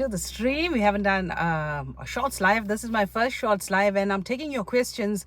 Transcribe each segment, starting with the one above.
to the stream. We haven't done a shorts live. This is my first shorts live, and I'm taking your questions.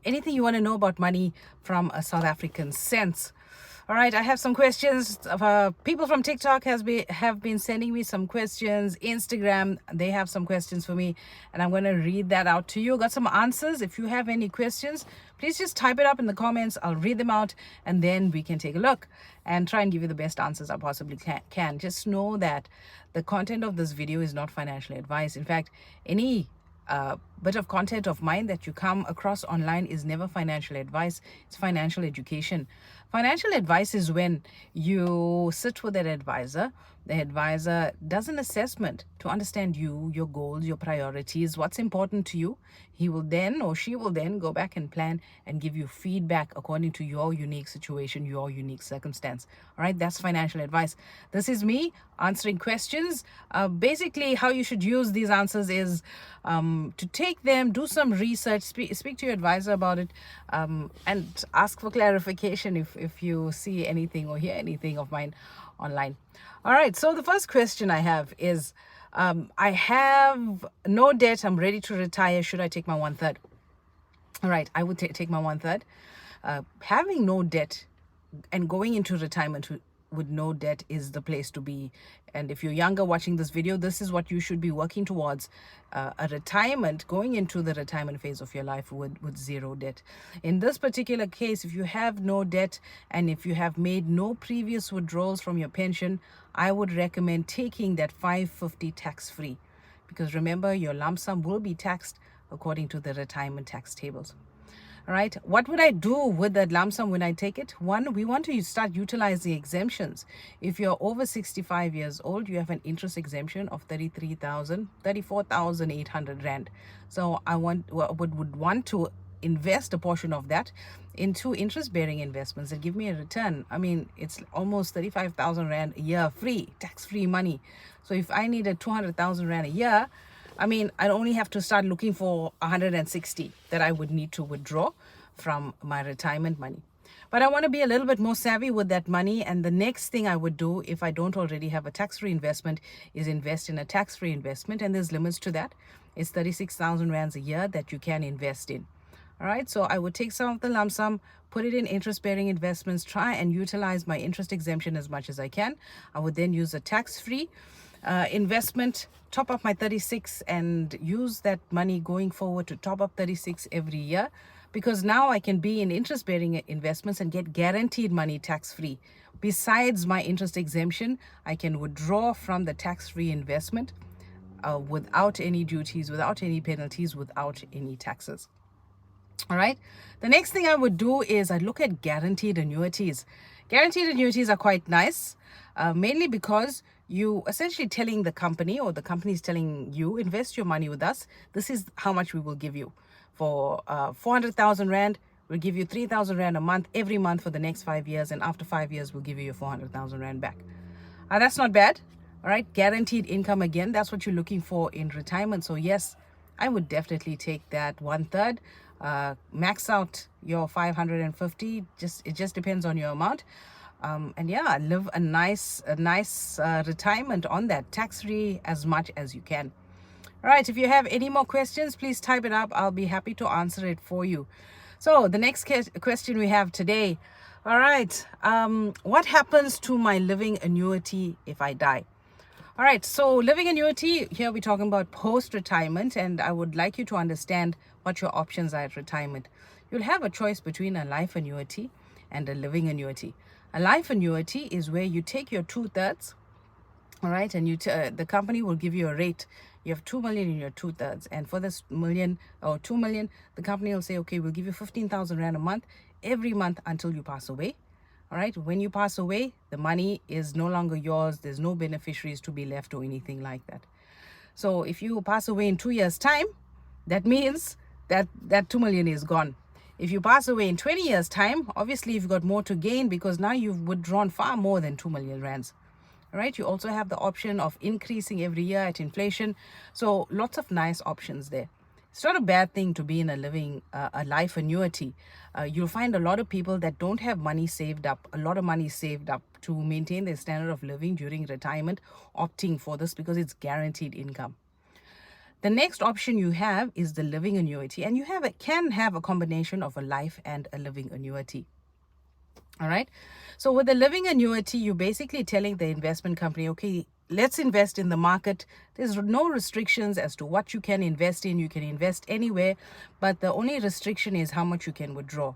Anything you want to know about money from a South African sense. All right, I have some questions. People from TikTok have been sending me some questions. Instagram, they have some questions for me, and I'm going to read that out to you. Got some answers. If you have any questions, please just type it up in the comments. I'll read them out, and then we can take a look and try and give you the best answers I possibly can. Just know that the content of this video is not financial advice. In fact, any bit of content of mine that you come across online is never financial advice. It's financial education. Financial advice is when you sit with an advisor. The advisor does an assessment to understand you, your goals, your priorities, what's important to you. He will then, or she will then, go back and plan and give you feedback according to your unique situation, your unique circumstance. All right, that's financial advice. This is me answering questions. Basically, how you should use these answers is to take them, do some research, speak to your advisor about it, and ask for clarification if you see anything or hear anything of mine online. All right, so the first question I have is, I have no debt, I'm ready to retire, should I take my 1/3? All right, I would take my 1/3. Having no debt and going into retirement with no debt is the place to be. And if you're younger watching this video, this is what you should be working towards, a retirement, going into the retirement phase of your life with zero debt. In this particular case, if you have no debt and if you have made no previous withdrawals from your pension, I would recommend taking that 550 tax-free, because remember, your lump sum will be taxed according to the retirement tax tables. All right, what would I do with that lump sum when I take it? One, we want to start utilizing exemptions. If you're over 65 years old, you have an interest exemption of 34,800 Rand. So I would want to invest a portion of that into interest-bearing investments that give me a return. I mean, it's almost 35,000 Rand a year, free, tax-free money. So if I needed 200,000 Rand a year, I mean, I only have to start looking for 160 that I would need to withdraw from my retirement money. But I want to be a little bit more savvy with that money. And the next thing I would do, if I don't already have a tax-free investment, is invest in a tax-free investment. And there's limits to that. It's 36,000 Rands a year that you can invest in. All right, so I would take some of the lump sum, put it in interest-bearing investments, try and utilize my interest exemption as much as I can. I would then use a tax-free investment, top up my 36, and use that money going forward to top up 36 every year, because now I can be in interest-bearing investments and get guaranteed money tax-free. Besides my interest exemption, I can withdraw from the tax-free investment without any duties, without any penalties, without any taxes. All right, the next thing I would do is I'd look at guaranteed annuities. Guaranteed annuities are quite nice, mainly because you essentially telling the company, or the company is telling you, invest your money with us. This is how much we will give you. For 400,000 Rand, we'll give you 3,000 Rand a month, every month for the next 5 years. And after 5 years, we'll give you your 400,000 Rand back. That's not bad. All right, guaranteed income again. That's what you're looking for in retirement. So yes, I would definitely take that 1/3. Max out your 550. It just depends on your amount. And yeah, live a nice retirement on that, tax-free as much as you can. All right, if you have any more questions, please type it up. I'll be happy to answer it for you. So the next question we have today. All right, what happens to my living annuity if I die? All right, so living annuity, here we're talking about post-retirement, and I would like you to understand what your options are at retirement. You'll have a choice between a life annuity and a living annuity. A life annuity is where you take your 2/3, all right, and the company will give you a rate. You have 2 million in your 2/3, and for this million or 2 million, the company will say, okay, we'll give you 15,000 Rand a month every month until you pass away. All right, when you pass away, the money is no longer yours. There's no beneficiaries to be left or anything like that. So if you pass away in 2 years' time, that means that 2 million is gone. If you pass away in 20 years' time, obviously you've got more to gain, because now you've withdrawn far more than 2 million Rands. All right, you also have the option of increasing every year at inflation. So lots of nice options there. It's not a bad thing to be in a life annuity. You'll find a lot of people that don't have money saved up, a lot of money saved up to maintain their standard of living during retirement, opting for this because it's guaranteed income. The next option you have is the living annuity, and you can have a combination of a life and a living annuity. All right. So with the living annuity, you're basically telling the investment company, okay, let's invest in the market. There's no restrictions as to what you can invest in. You can invest anywhere, but the only restriction is how much you can withdraw.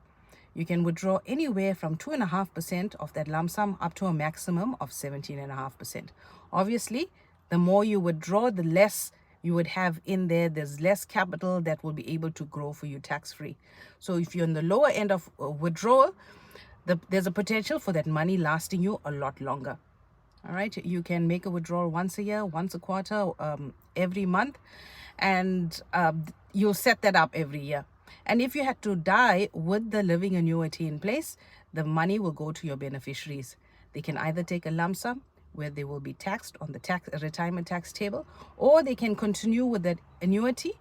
You can withdraw anywhere from 2.5% of that lump sum up to a maximum of 17.5%. Obviously, the more you withdraw, the less you would have in there. There's less capital that will be able to grow for you tax-free. So if you're on the lower end of withdrawal, there's a potential for that money lasting you a lot longer. All right, you can make a withdrawal once a year, once a quarter, every month, and you'll set that up every year. And if you had to die with the living annuity in place, the money will go to your beneficiaries. They can either take a lump sum where they will be taxed on the retirement tax table, or they can continue with that annuity,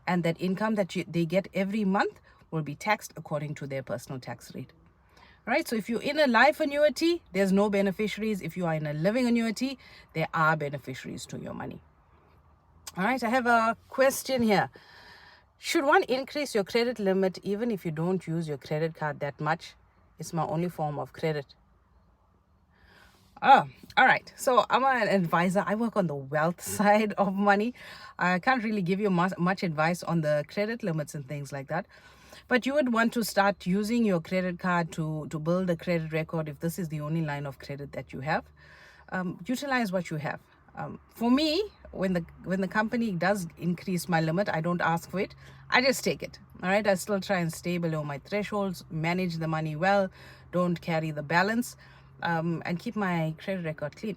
and that income that they get every month will be taxed according to their personal tax rate. All right, so if you're in a life annuity, there's no beneficiaries. If you are in a living annuity, there are beneficiaries to your money. All right, I have a question here. Should one increase your credit limit even if you don't use your credit card that much? It's my only form of credit. Oh, all right. So I'm an advisor. I work on the wealth side of money. I can't really give you much advice on the credit limits and things like that. But you would want to start using your credit card to build a credit record if this is the only line of credit that you have. Utilize what you have. For me, when the company does increase my limit, I don't ask for it. I just take it. All right. I still try and stay below my thresholds, manage the money well, don't carry the balance, and keep my credit record clean.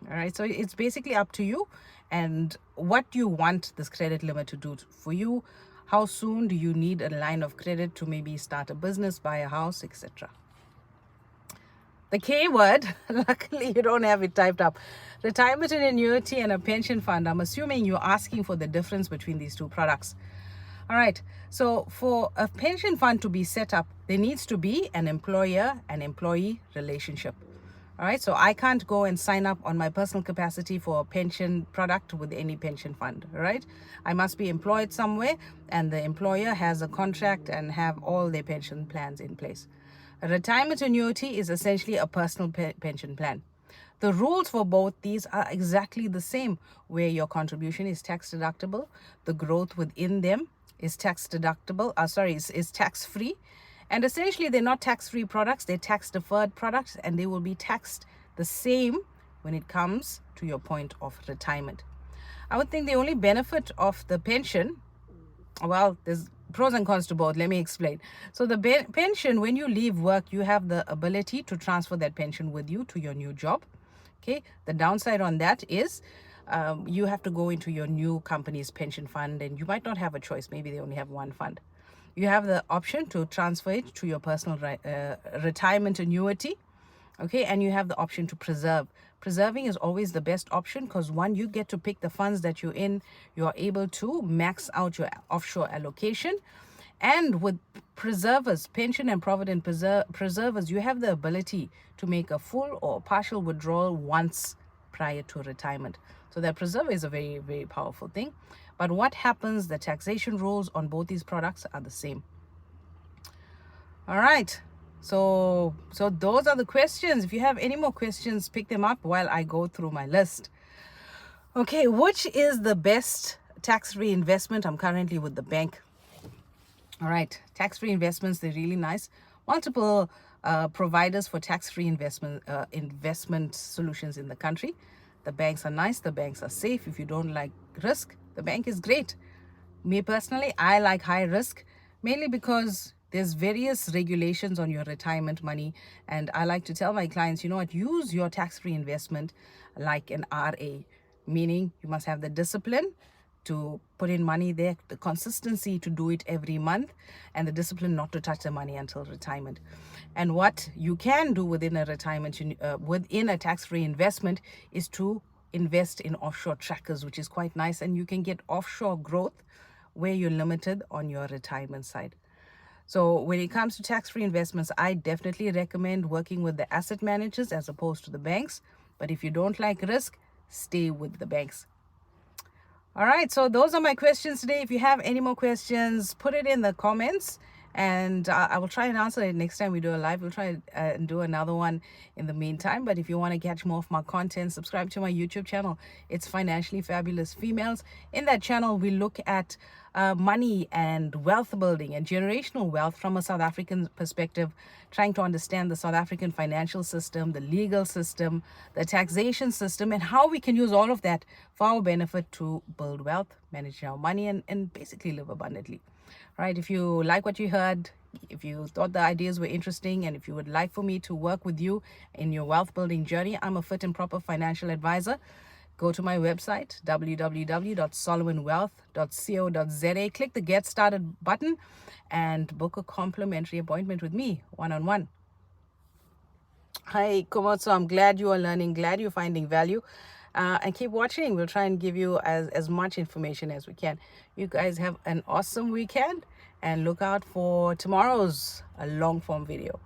All right. So it's basically up to you and what you want this credit limit to do for you. How soon do you need a line of credit to maybe start a business, buy a house, etc.? The K word, luckily you don't have it typed up. Retirement and annuity and a pension fund. I'm assuming you're asking for the difference between these two products. All right. So for a pension fund to be set up, there needs to be an employer and employee relationship. All right. So I can't go and sign up on my personal capacity for a pension product with any pension fund. All right. I must be employed somewhere, and the employer has a contract and have all their pension plans in place. A retirement annuity is essentially a personal pension plan. The rules for both these are exactly the same, where your contribution is tax deductible, the growth within them is tax deductible, is tax free. And essentially, they're not tax-free products, they're tax-deferred products, and they will be taxed the same when it comes to your point of retirement. I would think the only benefit of the pension, well, there's pros and cons to both. Let me explain. So the pension, when you leave work, you have the ability to transfer that pension with you to your new job. Okay. The downside on that is you have to go into your new company's pension fund, and you might not have a choice. Maybe they only have one fund. You have the option to transfer it to your personal retirement annuity. Okay, and you have the option to preserve. Preserving is always the best option because one, you get to pick the funds that you're in. You are able to max out your offshore allocation. And with preservers, pension and provident preservers, you have the ability to make a full or partial withdrawal once prior to retirement. So that preserver is a very, very powerful thing. But what happens, the taxation rules on both these products are the same. All right. So those are the questions. If you have any more questions, pick them up while I go through my list. Okay, which is the best tax-free investment? I'm currently with the bank. All right, tax-free investments, they're really nice. Multiple providers for tax-free investment solutions in the country. The banks are nice. The banks are safe. If you don't like risk, the bank is great. Me personally, I like high risk, mainly because there's various regulations on your retirement money. And I like to tell my clients, you know what, use your tax-free investment like an RA, meaning you must have the discipline to put in money there, the consistency to do it every month, and the discipline not to touch the money until retirement. And what you can do within a retirement, within a tax-free investment, is to invest in offshore trackers, which is quite nice, and you can get offshore growth where you're limited on your retirement side. So when it comes to tax-free investments, I definitely recommend working with the asset managers as opposed to the banks. But if you don't like risk, stay with the banks. All right, so those are my questions today. If you have any more questions, put it in the comments, and I will try and answer it next time we do a live. We'll try and do another one in the meantime. But if you want to catch more of my content, subscribe to my YouTube channel. It's Financially Fabulous Females. In that channel, we look at money and wealth building and generational wealth from a South African perspective, trying to understand the South African financial system, the legal system, the taxation system, and how we can use all of that for our benefit to build wealth, manage our money, and basically live abundantly. Right? If you like what you heard, if you thought the ideas were interesting, and if you would like for me to work with you in your wealth building journey, I'm a fit and proper financial advisor. Go to my website, www.solomonwealth.co.za. Click the Get Started button and book a complimentary appointment with me, one-on-one. Hi, Komatsu. I'm glad you are learning, glad you're finding value. And keep watching. We'll try and give you as much information as we can. You guys have an awesome weekend, and look out for tomorrow's long-form video.